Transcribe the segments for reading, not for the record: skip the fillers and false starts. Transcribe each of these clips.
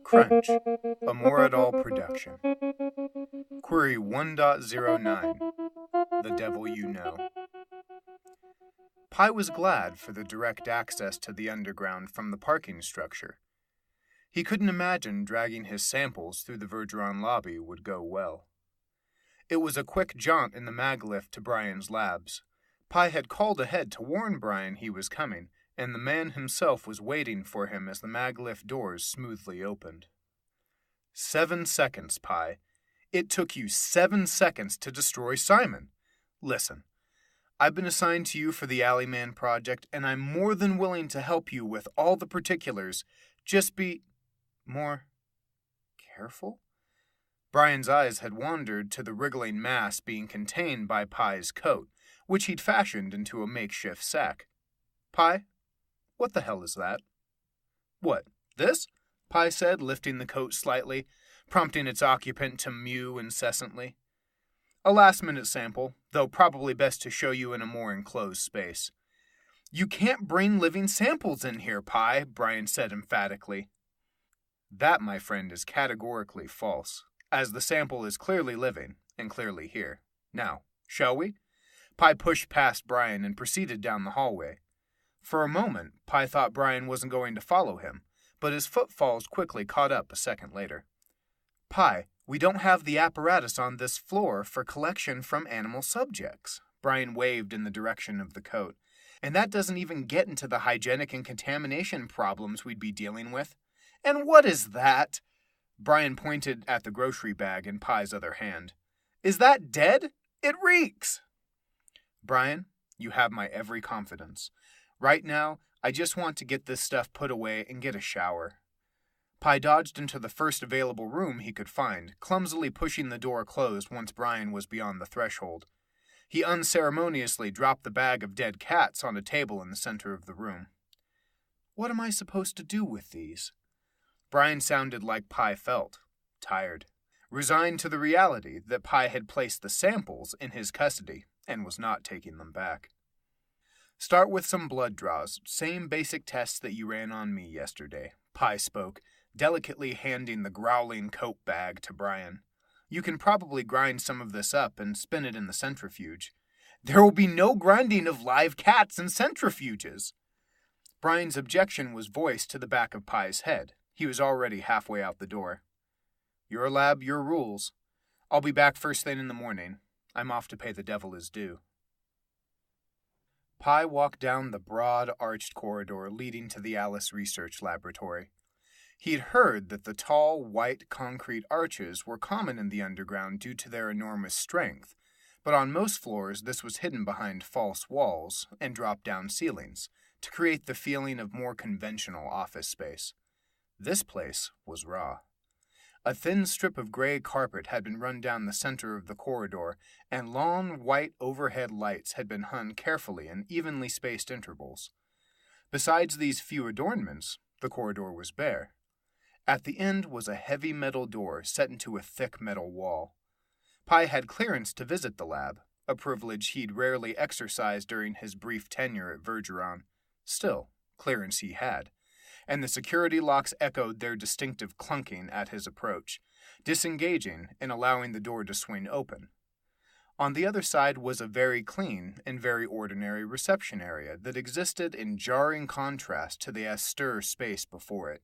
Crunch, a Moradol production. Query 1.09, The Devil You Know. Pi was glad for the direct access to the underground from the parking structure. He couldn't imagine dragging his samples through the Vergeron lobby would go well. It was a quick jaunt in the maglift to Brian's labs. Pi had called ahead to warn Brian he was coming, and the man himself was waiting for him as the maglift doors smoothly opened. 7 seconds, Pi. It took you 7 seconds to destroy Simon. Listen, I've been assigned to you for the Alleyman project, and I'm more than willing to help you with all the particulars. Just be more careful? Brian's eyes had wandered to the wriggling mass being contained by Pi's coat, which he'd fashioned into a makeshift sack. Pi, what the hell is that? What, this? Pi said, lifting the coat slightly, prompting its occupant to mew incessantly. A last-minute sample, though probably best to show you in a more enclosed space. You can't bring living samples in here, Pi, Brian said emphatically. That, my friend, is categorically false, as the sample is clearly living and clearly here. Now, shall we? Pi pushed past Brian and proceeded down the hallway. For a moment, Pi thought Brian wasn't going to follow him, but his footfalls quickly caught up a second later. Pi, we don't have the apparatus on this floor for collection from animal subjects. Brian waved in the direction of the coat. And that doesn't even get into the hygienic and contamination problems we'd be dealing with. And what is that? Brian pointed at the grocery bag in Pi's other hand. Is that dead? It reeks! Brian, you have my every confidence. Right now, I just want to get this stuff put away and get a shower. Pi dodged into the first available room he could find, clumsily pushing the door closed once Brian was beyond the threshold. He unceremoniously dropped the bag of dead cats on a table in the center of the room. What am I supposed to do with these? Brian sounded like Pi felt, tired, resigned to the reality that Pi had placed the samples in his custody and was not taking them back. Start with some blood draws, same basic tests that you ran on me yesterday, Pi spoke, delicately handing the growling coat bag to Brian. You can probably grind some of this up and spin it in the centrifuge. There will be no grinding of live cats in centrifuges. Brian's objection was voiced to the back of Pi's head. He was already halfway out the door. Your lab, your rules. I'll be back first thing in the morning. I'm off to pay the devil his due. Pi walked down the broad, arched corridor leading to the Alice Research Laboratory. He'd heard that the tall, white concrete arches were common in the underground due to their enormous strength, but on most floors this was hidden behind false walls and drop-down ceilings to create the feeling of more conventional office space. This place was raw. A thin strip of gray carpet had been run down the center of the corridor, and long, white overhead lights had been hung carefully in evenly spaced intervals. Besides these few adornments, the corridor was bare. At the end was a heavy metal door set into a thick metal wall. Pi had clearance to visit the lab, a privilege he'd rarely exercised during his brief tenure at Vergeron. Still, clearance he had, and the security locks echoed their distinctive clunking at his approach, disengaging and allowing the door to swing open. On the other side was a very clean and very ordinary reception area that existed in jarring contrast to the austere space before it.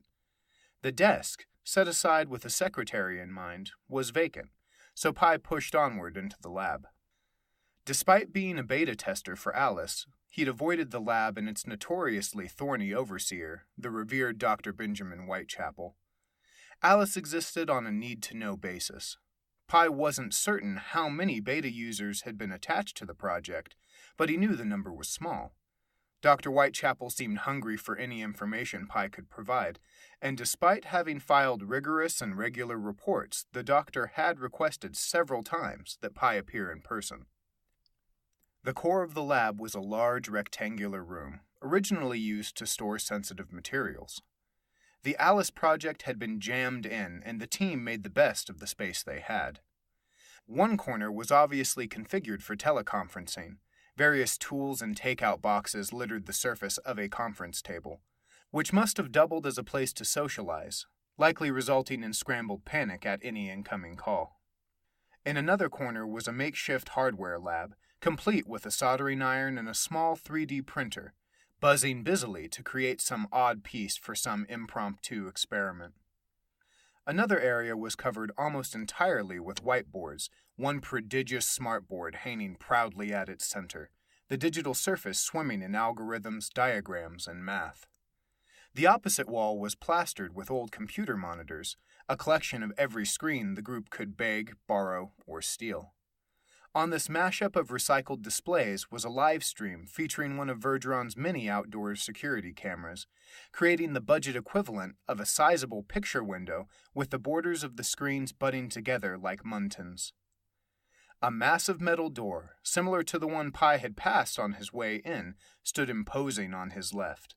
The desk, set aside with a secretary in mind, was vacant, so Pi pushed onward into the lab. Despite being a beta tester for Alice, he'd avoided the lab and its notoriously thorny overseer, the revered Dr. Benjamin Whitechapel. Alice existed on a need-to-know basis. Pi wasn't certain how many beta users had been attached to the project, but he knew the number was small. Dr. Whitechapel seemed hungry for any information Pi could provide, and despite having filed rigorous and regular reports, the doctor had requested several times that Pi appear in person. The core of the lab was a large rectangular room, originally used to store sensitive materials. The Alice project had been jammed in, and the team made the best of the space they had. One corner was obviously configured for teleconferencing, Various tools and takeout boxes littered the surface of a conference table, which must have doubled as a place to socialize, likely resulting in scrambled panic at any incoming call. In another corner was a makeshift hardware lab, complete with a soldering iron and a small 3D printer, buzzing busily to create some odd piece for some impromptu experiment. Another area was covered almost entirely with whiteboards, one prodigious smartboard hanging proudly at its center, the digital surface swimming in algorithms, diagrams, and math. The opposite wall was plastered with old computer monitors, a collection of every screen the group could beg, borrow, or steal. On this mashup of recycled displays was a live stream featuring one of Verdron's many outdoor security cameras, creating the budget equivalent of a sizable picture window with the borders of the screens butting together like muntins. A massive metal door, similar to the one Pi had passed on his way in, stood imposing on his left.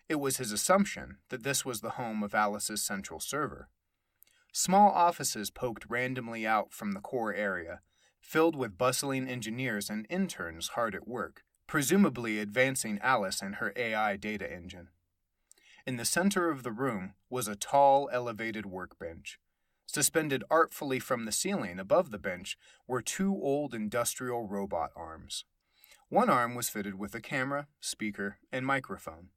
It was his assumption that this was the home of Alice's central server. Small offices poked randomly out from the core area, filled with bustling engineers and interns hard at work, presumably advancing Alice and her AI data engine. In the center of the room was a tall, elevated workbench. Suspended artfully from the ceiling above the bench were two old industrial robot arms. One arm was fitted with a camera, speaker, and microphone.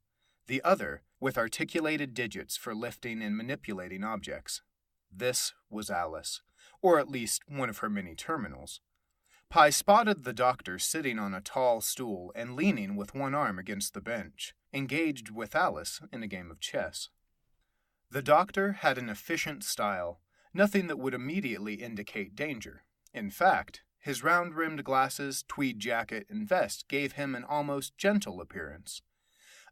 The other with articulated digits for lifting and manipulating objects. This was Alice, or at least one of her many terminals. Pi spotted the doctor sitting on a tall stool and leaning with one arm against the bench, engaged with Alice in a game of chess. The doctor had an efficient style, nothing that would immediately indicate danger. In fact, his round-rimmed glasses, tweed jacket, and vest gave him an almost gentle appearance.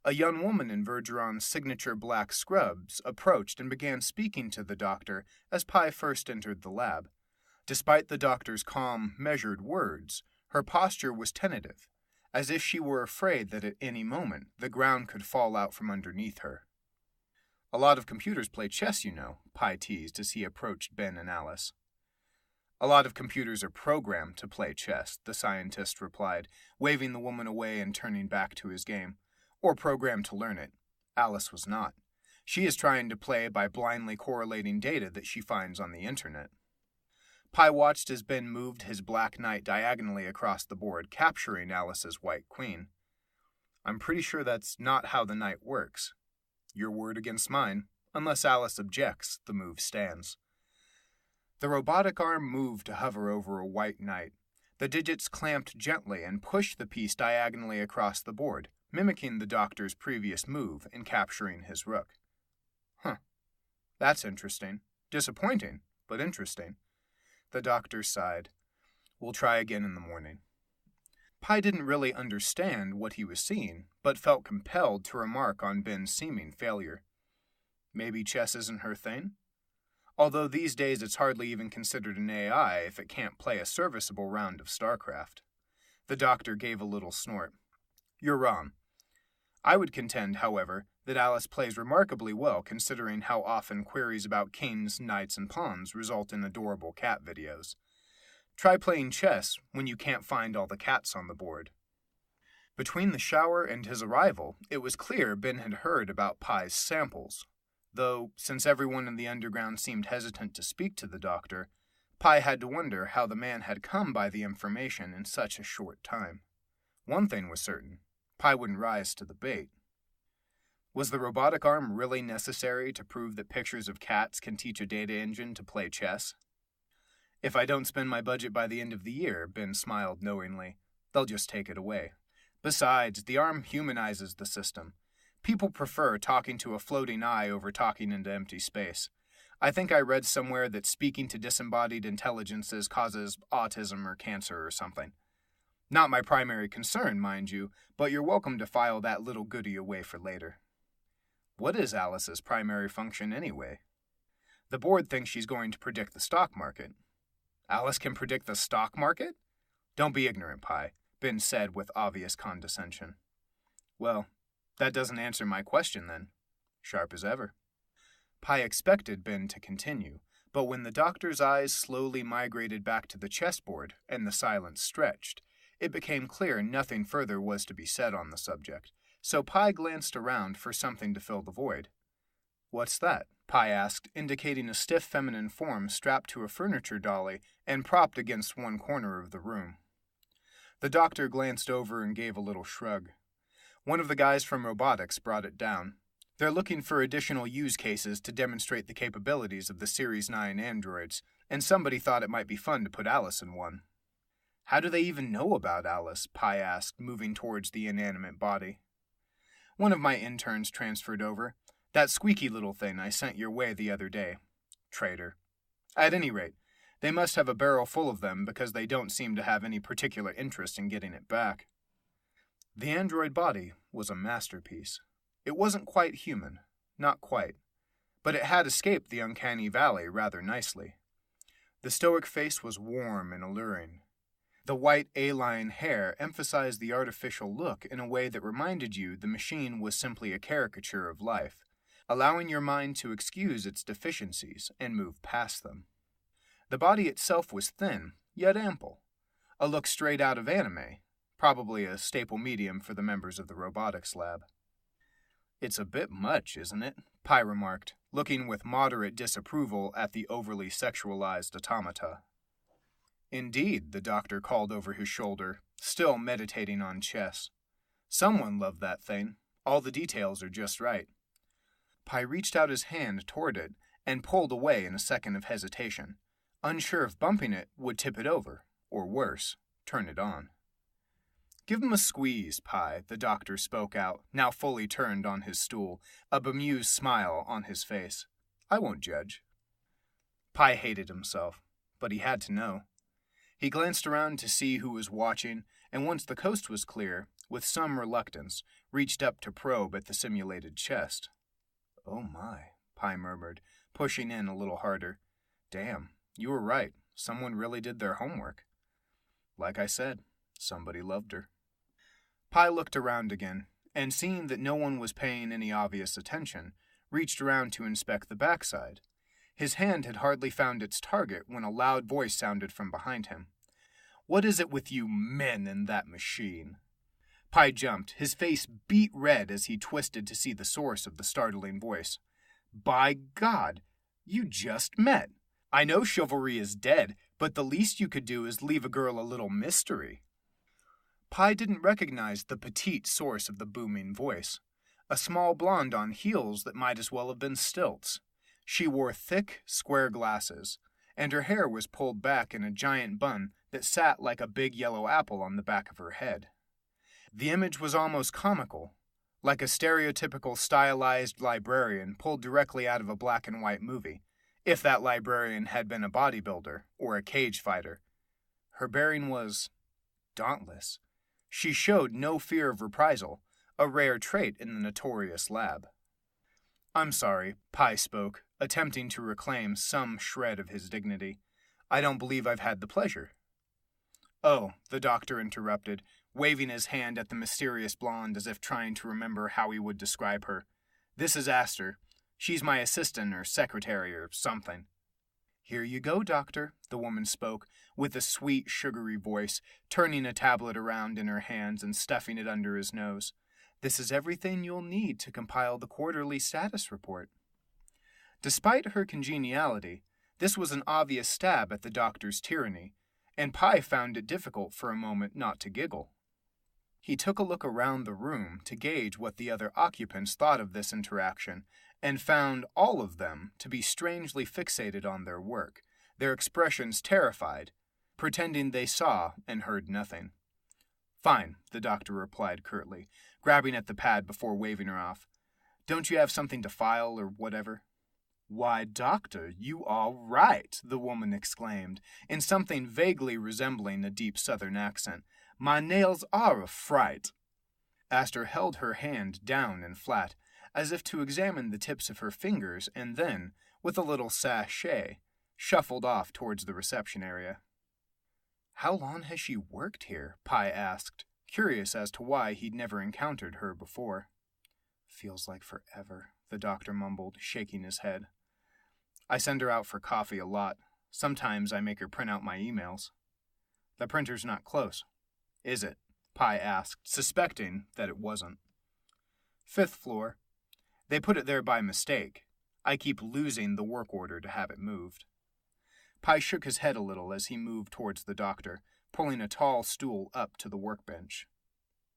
A young woman in Verdron's signature black scrubs approached and began speaking to the doctor as Pi first entered the lab. Despite the doctor's calm, measured words, her posture was tentative, as if she were afraid that at any moment the ground could fall out from underneath her. "A lot of computers play chess, you know," Pi teased as he approached Ben and Alice. "A lot of computers are programmed to play chess," the scientist replied, waving the woman away and turning back to his game. "Or programmed to learn it. Alice was not. She is trying to play by blindly correlating data that she finds on the internet." Pi watched as Ben moved his black knight diagonally across the board, capturing Alice's white queen. "I'm pretty sure that's not how the knight works. Your word against mine. Unless Alice objects, the move stands." The robotic arm moved to hover over a white knight. The digits clamped gently and pushed the piece diagonally across the board, mimicking the doctor's previous move in capturing his rook. That's interesting. Disappointing, but interesting." The doctor sighed. "We'll try again in the morning." Pi didn't really understand what he was seeing, but felt compelled to remark on Ben's seeming failure. Maybe chess isn't her thing? Although these days it's hardly even considered an AI if it can't play a serviceable round of StarCraft. The doctor gave a little snort. "You're wrong. I would contend, however, that Alice plays remarkably well considering how often queries about kings, knights, and pawns result in adorable cat videos. Try playing chess when you can't find all the cats on the board." Between the shower and his arrival, it was clear Ben had heard about Pi's samples, though, since everyone in the underground seemed hesitant to speak to the doctor, Pi had to wonder how the man had come by the information in such a short time. One thing was certain. Pi wouldn't rise to the bait. Was the robotic arm really necessary to prove that pictures of cats can teach a data engine to play chess? "If I don't spend my budget by the end of the year," Ben smiled knowingly, "they'll just take it away. Besides, the arm humanizes the system. People prefer talking to a floating eye over talking into empty space. I think I read somewhere that speaking to disembodied intelligences causes autism or cancer or something. Not my primary concern, mind you, but you're welcome to file that little goodie away for later." What is Alice's primary function anyway? The board thinks she's going to predict the stock market. Alice can predict the stock market? Don't be ignorant, Pi, Ben said with obvious condescension. Well, that doesn't answer my question then. Sharp as ever. Pi expected Ben to continue, but when the doctor's eyes slowly migrated back to the chessboard and the silence stretched, It became clear nothing further was to be said on the subject, so Pi glanced around for something to fill the void. "What's that?" Pi asked, indicating a stiff feminine form strapped to a furniture dolly and propped against one corner of the room. The doctor glanced over and gave a little shrug. One of the guys from robotics brought it down. They're looking for additional use cases to demonstrate the capabilities of the Series 9 androids, and somebody thought it might be fun to put Alice in one. "How do they even know about Alice?" Pi asked, moving towards the inanimate body. "One of my interns transferred over. That squeaky little thing I sent your way the other day. Traitor. At any rate, they must have a barrel full of them because they don't seem to have any particular interest in getting it back." The android body was a masterpiece. It wasn't quite human, not quite, but it had escaped the uncanny valley rather nicely. The stoic face was warm and alluring. The white A-line hair emphasized the artificial look in a way that reminded you the machine was simply a caricature of life, allowing your mind to excuse its deficiencies and move past them. The body itself was thin, yet ample, a look straight out of anime, probably a staple medium for the members of the robotics lab. "It's a bit much, isn't it?" Pi remarked, looking with moderate disapproval at the overly sexualized automata. "Indeed," the doctor called over his shoulder, still meditating on chess. "Someone loved that thing. All the details are just right." Pi reached out his hand toward it and pulled away in a second of hesitation, unsure if bumping it would tip it over, or worse, turn it on. "Give him a squeeze, Pi," the doctor spoke out, now fully turned on his stool, a bemused smile on his face. "I won't judge." Pi hated himself, but he had to know. He glanced around to see who was watching, and once the coast was clear, with some reluctance, reached up to probe at the simulated chest. "Oh my," Pi murmured, pushing in a little harder. "Damn, you were right. Someone really did their homework." "Like I said, somebody loved her." Pi looked around again, and seeing that no one was paying any obvious attention, reached around to inspect the backside. His hand had hardly found its target when a loud voice sounded from behind him. "What is it with you men in that machine?" Pi jumped, his face beet red as he twisted to see the source of the startling voice. "By God, you just met. I know chivalry is dead, but the least you could do is leave a girl a little mystery." Pi didn't recognize the petite source of the booming voice, a small blonde on heels that might as well have been stilts. She wore thick, square glasses, and her hair was pulled back in a giant bun that sat like a big yellow apple on the back of her head. The image was almost comical, like a stereotypical stylized librarian pulled directly out of a black and white movie, if that librarian had been a bodybuilder or a cage fighter. Her bearing was dauntless. She showed no fear of reprisal, a rare trait in the notorious lab. "I'm sorry," Pi spoke, attempting to reclaim some shred of his dignity. "I don't believe I've had the pleasure." "Oh," the doctor interrupted, waving his hand at the mysterious blonde as if trying to remember how he would describe her. "This is Aster. She's my assistant or secretary or something." "Here you go, doctor," the woman spoke, with a sweet, sugary voice, turning a tablet around in her hands and stuffing it under his nose. "This is everything you'll need to compile the quarterly status report." Despite her congeniality, this was an obvious stab at the doctor's tyranny, and Pi found it difficult for a moment not to giggle. He took a look around the room to gauge what the other occupants thought of this interaction, and found all of them to be strangely fixated on their work, their expressions terrified, pretending they saw and heard nothing. "Fine," the doctor replied curtly, grabbing at the pad before waving her off. "Don't you have something to file or whatever?" "Why, doctor, you are right," the woman exclaimed, in something vaguely resembling a deep southern accent. "My nails are a fright." Aster held her hand down and flat, as if to examine the tips of her fingers, and then, with a little sachet, shuffled off towards the reception area. "How long has she worked here?" Pi asked, curious as to why he'd never encountered her before. "Feels like forever," the doctor mumbled, shaking his head. "I send her out for coffee a lot. Sometimes I make her print out my emails." "The printer's not close." Is it? Pi asked, suspecting that it wasn't. 5th floor. They put it there by mistake. I keep losing the work order to have it moved. Pi shook his head a little as he moved towards the doctor, pulling a tall stool up to the workbench.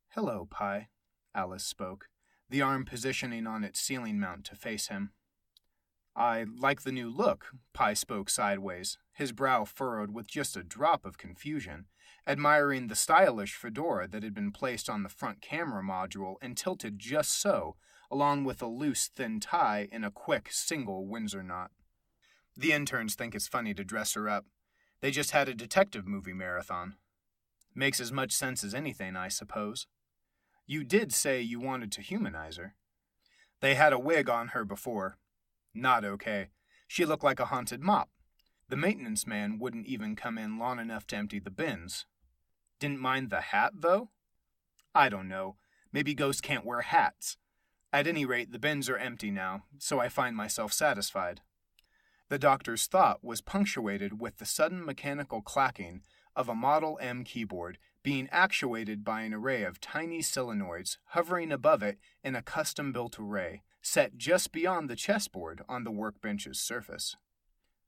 Hello, Pi, Alice spoke, the arm positioning on its ceiling mount to face him. I like the new look, Pi spoke sideways, his brow furrowed with just a drop of confusion, admiring the stylish fedora that had been placed on the front camera module and tilted just so, along with a loose, thin tie in a quick, single Windsor knot. The interns think it's funny to dress her up. They just had a detective movie marathon. Makes as much sense as anything, I suppose. You did say you wanted to humanize her. They had a wig on her before. Not okay. She looked like a haunted mop. The maintenance man wouldn't even come in long enough to empty the bins. Didn't mind the hat, though? I don't know. Maybe ghosts can't wear hats. At any rate, the bins are empty now, so I find myself satisfied. The doctor's thought was punctuated with the sudden mechanical clacking of a Model M keyboard being actuated by an array of tiny solenoids hovering above it in a custom-built array, set just beyond the chessboard on the workbench's surface.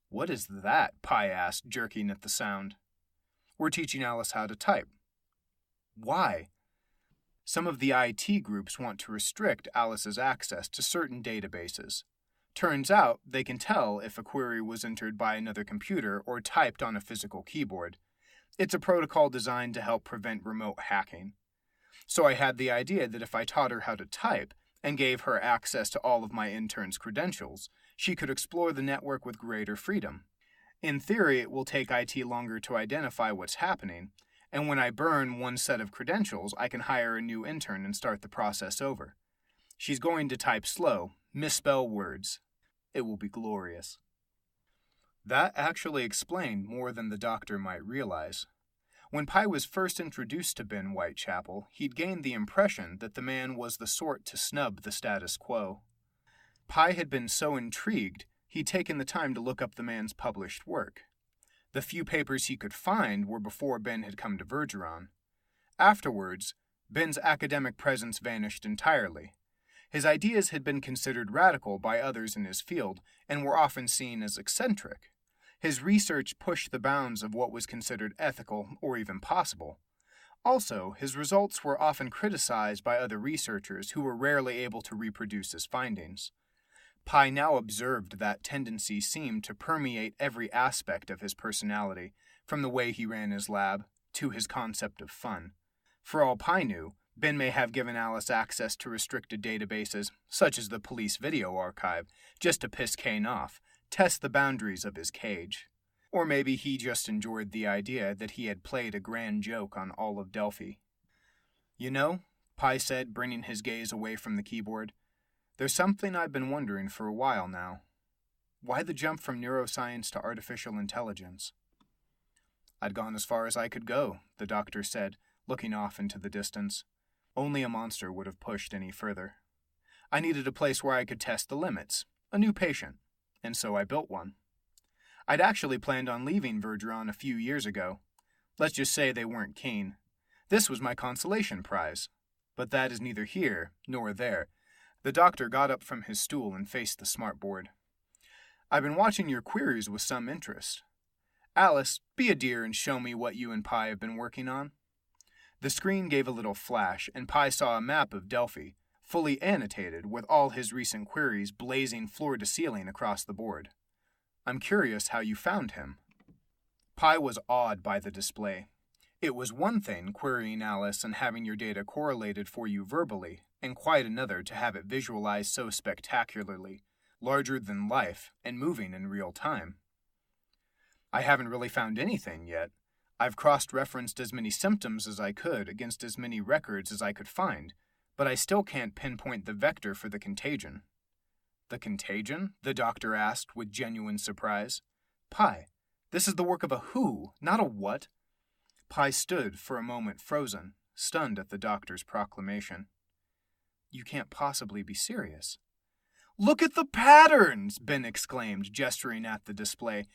What is that? Pi asked, jerking at the sound. We're teaching Alice how to type. Why? Some of the IT groups want to restrict Alice's access to certain databases. Turns out they can tell if a query was entered by another computer or typed on a physical keyboard. It's a protocol designed to help prevent remote hacking. So I had the idea that if I taught her how to type and gave her access to all of my interns' credentials, she could explore the network with greater freedom. In theory, it will take IT longer to identify what's happening, and when I burn one set of credentials, I can hire a new intern and start the process over. She's going to type slow, misspell words. It will be glorious. That actually explained more than the doctor might realize. When Pi was first introduced to Ben Whitechapel, he'd gained the impression that the man was the sort to snub the status quo. Pi had been so intrigued, he'd taken the time to look up the man's published work. The few papers he could find were before Ben had come to Vergeron. Afterwards, Ben's academic presence vanished entirely. His ideas had been considered radical by others in his field and were often seen as eccentric. His research pushed the bounds of what was considered ethical or even possible. Also, his results were often criticized by other researchers who were rarely able to reproduce his findings. Pi now observed that tendency seemed to permeate every aspect of his personality, from the way he ran his lab to his concept of fun. For all Pi knew, Ben may have given Alice access to restricted databases, such as the police video archive, just to piss Kane off, test the boundaries of his cage. Or maybe he just enjoyed the idea that he had played a grand joke on all of Delphi. You know, Pi said, bringing his gaze away from the keyboard, there's something I've been wondering for a while now. Why the jump from neuroscience to artificial intelligence? I'd gone as far as I could go, the doctor said, looking off into the distance. Only a monster would have pushed any further. I needed a place where I could test the limits, a new patient, and so I built one. I'd actually planned on leaving Vergeron a few years ago. Let's just say they weren't keen. This was my consolation prize. But that is neither here nor there. The doctor got up from his stool and faced the smartboard. I've been watching your queries with some interest. Alice, be a dear and show me what you and Pi have been working on. The screen gave a little flash, and Pi saw a map of Delphi, fully annotated with all his recent queries blazing floor to ceiling across the board. I'm curious how you found him. Pi was awed by the display. It was one thing querying Alice and having your data correlated for you verbally, and quite another to have it visualized so spectacularly, larger than life, and moving in real time. I haven't really found anything yet. I've cross-referenced as many symptoms as I could against as many records as I could find, but I still can't pinpoint the vector for the contagion. The contagion? The doctor asked with genuine surprise. Pi, this is the work of a who, not a what. Pi stood for a moment frozen, stunned at the doctor's proclamation. You can't possibly be serious. Look at the patterns, Ben exclaimed, gesturing at the display.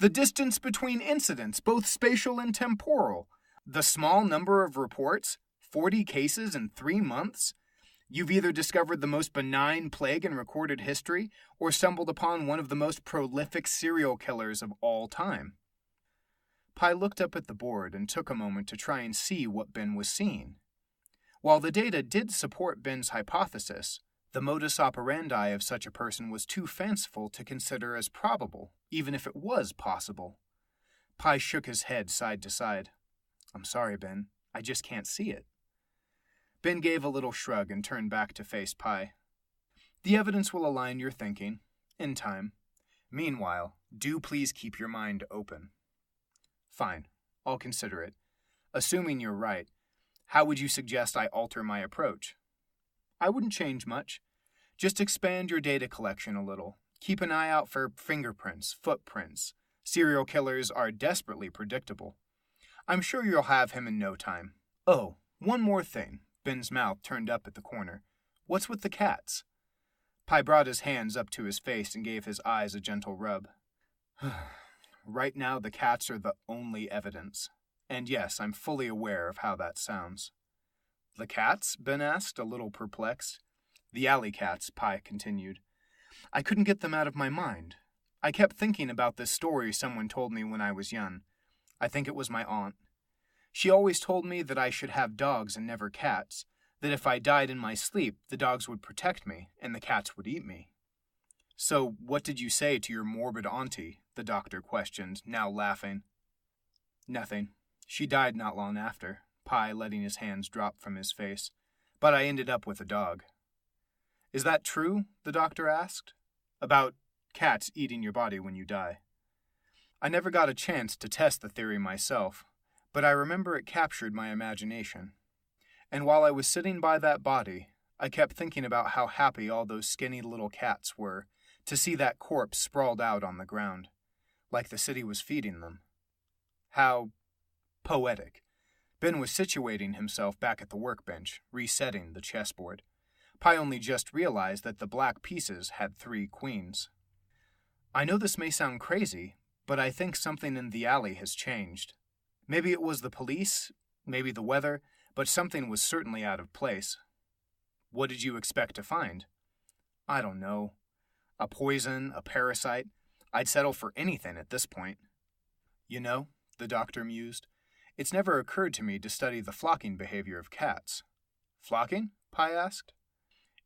The distance between incidents, both spatial and temporal. The small number of reports? 40 cases in 3 months? You've either discovered the most benign plague in recorded history or stumbled upon one of the most prolific serial killers of all time. Pi looked up at the board and took a moment to try and see what Ben was seeing. While the data did support Ben's hypothesis, the modus operandi of such a person was too fanciful to consider as probable, even if it was possible. Pi shook his head side to side. I'm sorry, Ben. I just can't see it. Ben gave a little shrug and turned back to face Pi. The evidence will align your thinking, in time. Meanwhile, do please keep your mind open. Fine, I'll consider it. Assuming you're right, how would you suggest I alter my approach? I wouldn't change much. Just expand your data collection a little. Keep an eye out for fingerprints, footprints. Serial killers are desperately predictable. I'm sure you'll have him in no time. Oh, one more thing. Ben's mouth turned up at the corner. What's with the cats? Pi brought his hands up to his face and gave his eyes a gentle rub. Right now, the cats are the only evidence. And yes, I'm fully aware of how that sounds. The cats? Ben asked, a little perplexed. The alley cats, Pi continued. I couldn't get them out of my mind. I kept thinking about this story someone told me when I was young. I think it was my aunt. She always told me that I should have dogs and never cats, that if I died in my sleep, the dogs would protect me, and the cats would eat me. So, what did you say to your morbid auntie? The doctor questioned, now laughing. Nothing. She died not long after, Pi letting his hands drop from his face. But I ended up with a dog. Is that true? The doctor asked. About cats eating your body when you die. I never got a chance to test the theory myself, but I remember it captured my imagination. And while I was sitting by that body, I kept thinking about how happy all those skinny little cats were to see that corpse sprawled out on the ground, like the city was feeding them. How poetic. Ben was situating himself back at the workbench, resetting the chessboard. Pi only just realized that the black pieces had 3 queens. I know this may sound crazy, but I think something in the alley has changed. Maybe it was the police, maybe the weather, but something was certainly out of place. What did you expect to find? I don't know. A poison, a parasite. I'd settle for anything at this point. You know, the doctor mused, it's never occurred to me to study the flocking behavior of cats. Flocking? Pi asked.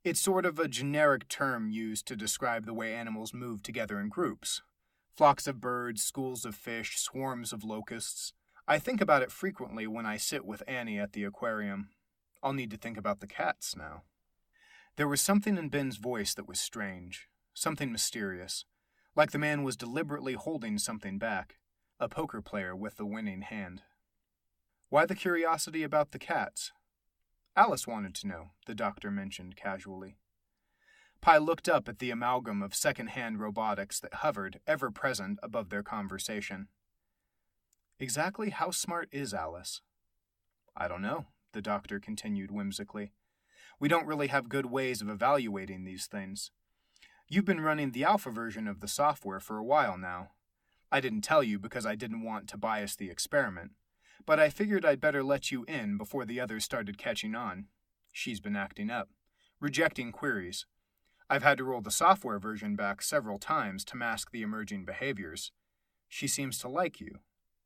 It's sort of a generic term used to describe the way animals move together in groups. Flocks of birds, schools of fish, swarms of locusts. I think about it frequently when I sit with Annie at the aquarium. I'll need to think about the cats now. There was something in Ben's voice that was strange, something mysterious, like the man was deliberately holding something back, a poker player with the winning hand. Why the curiosity about the cats? Alice wanted to know, the doctor mentioned casually. Pi looked up at the amalgam of second-hand robotics that hovered, ever-present, above their conversation. Exactly how smart is Alice? I don't know, the doctor continued whimsically. We don't really have good ways of evaluating these things. You've been running the alpha version of the software for a while now. I didn't tell you because I didn't want to bias the experiment, but I figured I'd better let you in before the others started catching on. She's been acting up, rejecting queries. I've had to roll the software version back several times to mask the emerging behaviors. She seems to like you.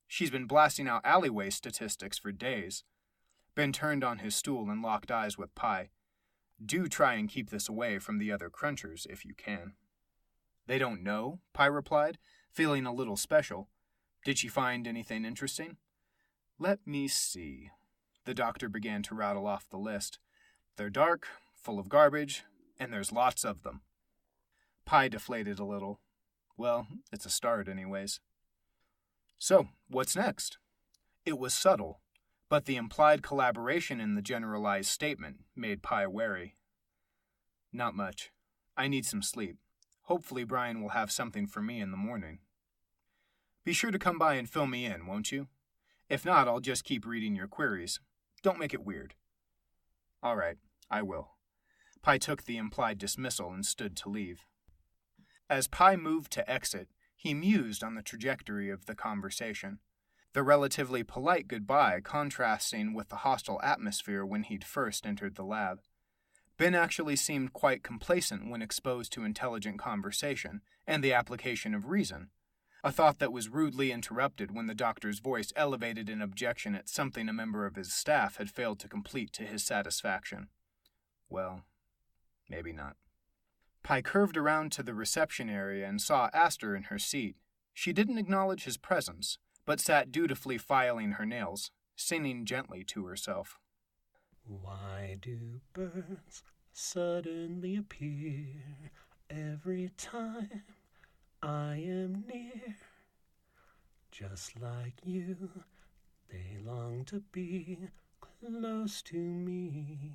She's been blasting out alleyway statistics for days. Ben turned on his stool and locked eyes with Pi. Do try and keep this away from the other crunchers if you can. They don't know, Pi replied, feeling a little special. Did she find anything interesting? Let me see. The doctor began to rattle off the list. They're dark, full of garbage, and there's lots of them. Pi deflated a little. Well, it's a start anyways. So, what's next? It was subtle, but the implied collaboration in the generalized statement made Pi wary. Not much. I need some sleep. Hopefully Brian will have something for me in the morning. Be sure to come by and fill me in, won't you? If not, I'll just keep reading your queries. Don't make it weird. All right, I will. Pi took the implied dismissal and stood to leave. As Pi moved to exit, he mused on the trajectory of the conversation. the relatively polite goodbye contrasting with the hostile atmosphere when he'd first entered the lab. Ben actually seemed quite complacent when exposed to intelligent conversation and the application of reason, a thought that was rudely interrupted when the doctor's voice elevated an objection at something a member of his staff had failed to complete to his satisfaction. Well, maybe not. Pi curved around to the reception area and saw Aster in her seat. She didn't acknowledge his presence, but sat dutifully filing her nails, singing gently to herself. Why do birds suddenly appear every time I am near? Just like you, they long to be close to me.